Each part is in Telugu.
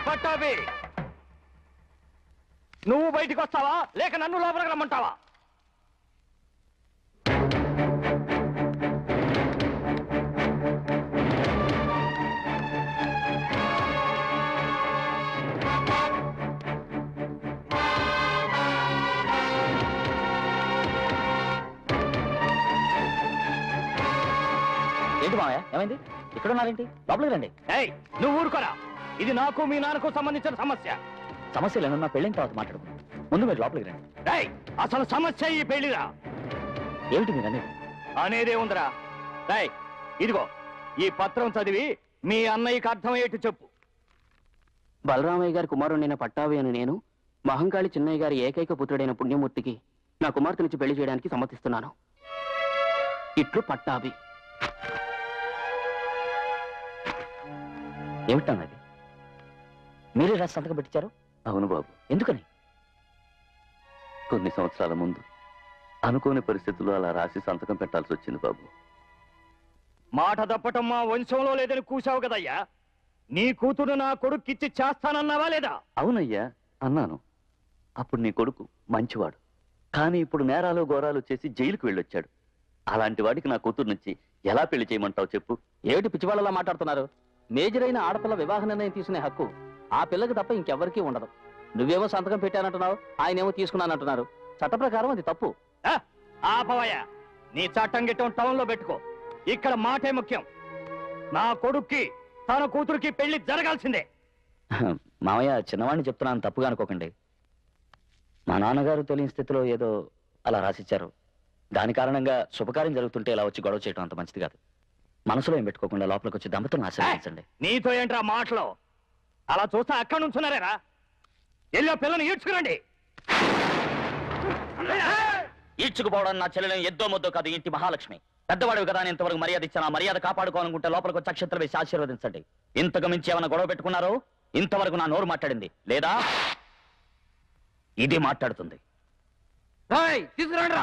పట్టాభి, నువ్వు బయటికి వస్తావా లేక నన్ను లోపలికి రమ్మంటావా? ఏంటి మావయ్య, ఏమైంది? ఇక్కడ ఉన్నారేంటి? లోపలికి రండి. నువ్వు ఊరుకోరా, ఇది నాకు మీ నాన్నకు సంబంధించిన సమస్య. సమస్యలు ఏమన్నా పెళ్ళైన తర్వాత మాట్లాడుకుందాం. ముందు మీరు లోపలికి రండి. అసలు సమస్య ఈ పెళ్లిరా. ఏమిటి మీరు అనేది? అనేదే ఉందిరా. ఇదిగో ఈ పత్రం చదివి మీ అన్నయ్యకి అర్థమయ్యేట్టు చెప్పు. బలరామయ్య గారి కుమారుడైన పట్టాభి అని నేను మహంకాళి చిన్నయ్య గారి ఏకైక పుత్రుడైన పుణ్యమూర్తికి నా కుమార్తెనిచ్చి పెళ్లి చేయడానికి సమ్మతిస్తున్నాను. ఇట్లు పట్టాభి. ఏమిటన్నది? మీరే రాసి సంతకం పెట్టించారు? అవును బాబు. ఎందుకని? కొన్ని సంవత్సరాల ముందు అనుకోని పరిస్థితుల్లో అలా రాసి సంతకం పెట్టాల్సి వచ్చింది బాబు. మాట తప్పటం మా వంశంలో లేదని కూసావు కదయ్యా. నీ కూతురు నా కొడుక్కిచ్చి చేస్తానన్నావా లేదా? అవునయ్యా అన్నాను. అప్పుడు నీ కొడుకు మంచివాడు, కానీ ఇప్పుడు నేరాలు ఘోరాలు చేసి జైలుకు వెళ్ళొచ్చాడు. అలాంటి వాడికి నా కూతురు నుంచి ఎలా పెళ్లి చేయమంటావు చెప్పు? ఏమిటి పిచ్చివాళ్ళలా మాట్లాడుతున్నారు? మేజర్ అయిన ఆడపిల్ల వివాహ నిర్ణయం తీసుకునే హక్కు ఆ పిల్లకి తప్ప ఇంకెవ్వరికీ ఉండదు. నువ్వేమో సంతకం పెట్టానంటున్నావు, ఆయనేమో తీసుకున్నానంటున్నారు. చట్ట ప్రకారం అది తప్పు. ఆపవయ్య, నీ చట్టం గిట్టం టౌన్ లో పెట్టుకో. ఇక్కడ మాటే ముఖ్యం. నా కొడుక్కి తన కూతురికి పెళ్లి జరగాల్సిందే. మావయ్య, చిన్నవాడిని చెప్తున్నాను, తప్పుగా అనుకోకండి. మా నాన్నగారు తెలియని స్థితిలో ఏదో అలా రాసిచ్చారు. దాని కారణంగా శుభకార్యం జరుగుతుంటే ఇలా వచ్చి గొడవ చేయడం అంత మంచిది కాదు. మనసులో ఏం పెట్టుకోకుండా లోపలికి వచ్చి దంపతులను ఆశీర్వదించండి. నీతో ఏంట్రా మాటలో? అలా చూస్తే అక్కడ నుంచున్నారేరా. ఎల్లో పిల్లని ఈడ్చుకురండి. ఈడ్చుకుపోవడం నా చెల్లెలను ఎద్దో ముద్దో కాదు, ఇంటి మహాలక్ష్మి. పెద్దవాడివి కదా అని ఇంతవరకు మర్యాద ఇచ్చాను. మర్యాద కాపాడుకోవాలనుకుంటే లోపలికి వచ్చి అక్షంతలు వేసి ఆశీర్వదించండి. ఇంతకు మించి ఏమైనా గొడవ పెట్టుకున్నారో ఇంతవరకు నా నోరు మాట్లాడింది లేదా ఇది మాట్లాడుతుంది. తీసుకురండి.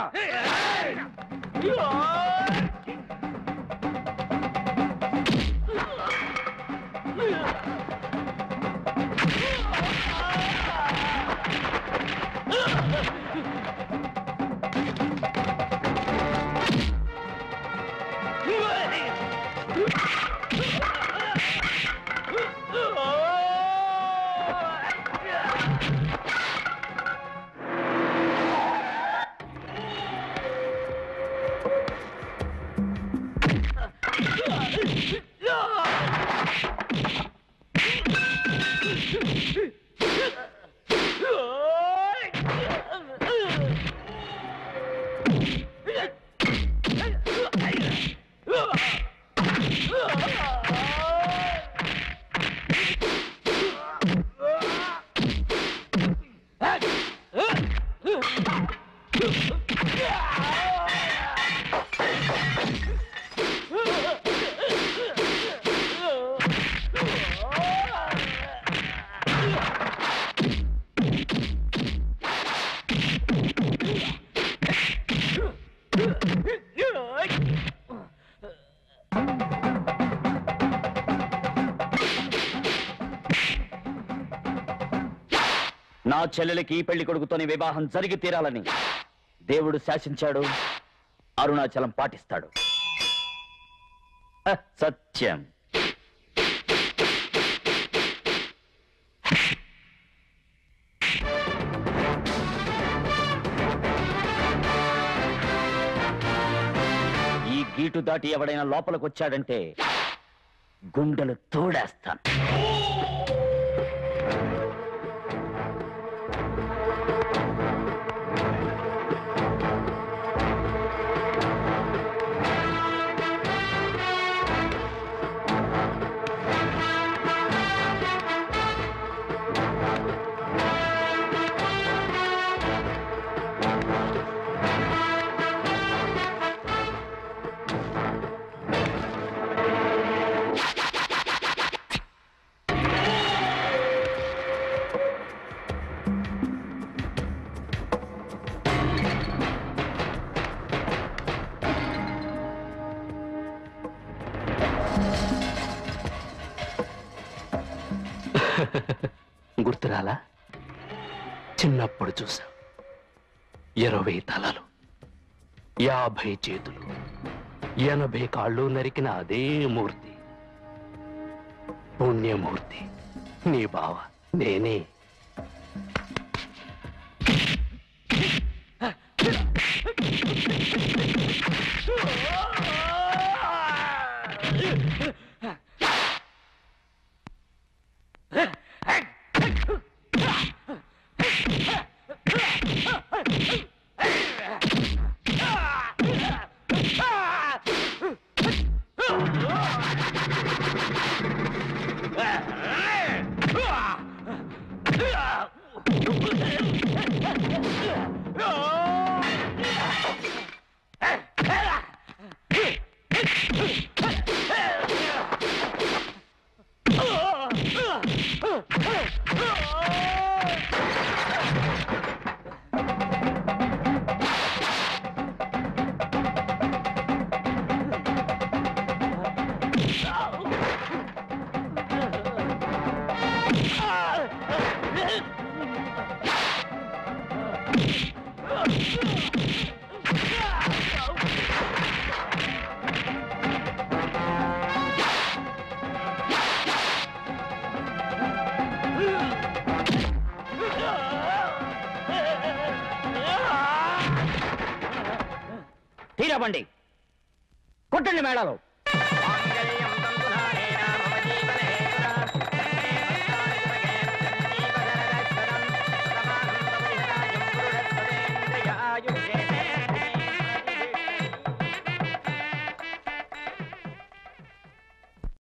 నా చెల్లెలకి ఈ పెళ్లి కొడుకుతోని వివాహం జరిగి తీరాలని దేవుడు శాసించాడు. అరుణాచలం పాటిస్తాడు. సత్యం. ఈ గీటు దాటి ఎవడైనా లోపలికి వచ్చాడంటే గుండెలు తోడేస్తాను. గుర్తురాలా? చిన్నప్పుడు చూసా. 20 తలలు, 50 చేతులు, 80 కాళ్ళు నరికిన అదే మూర్తి. పుణ్యమూర్తి నీ బావ నేనే. తీరబండి, కొట్టండి మేళాలు.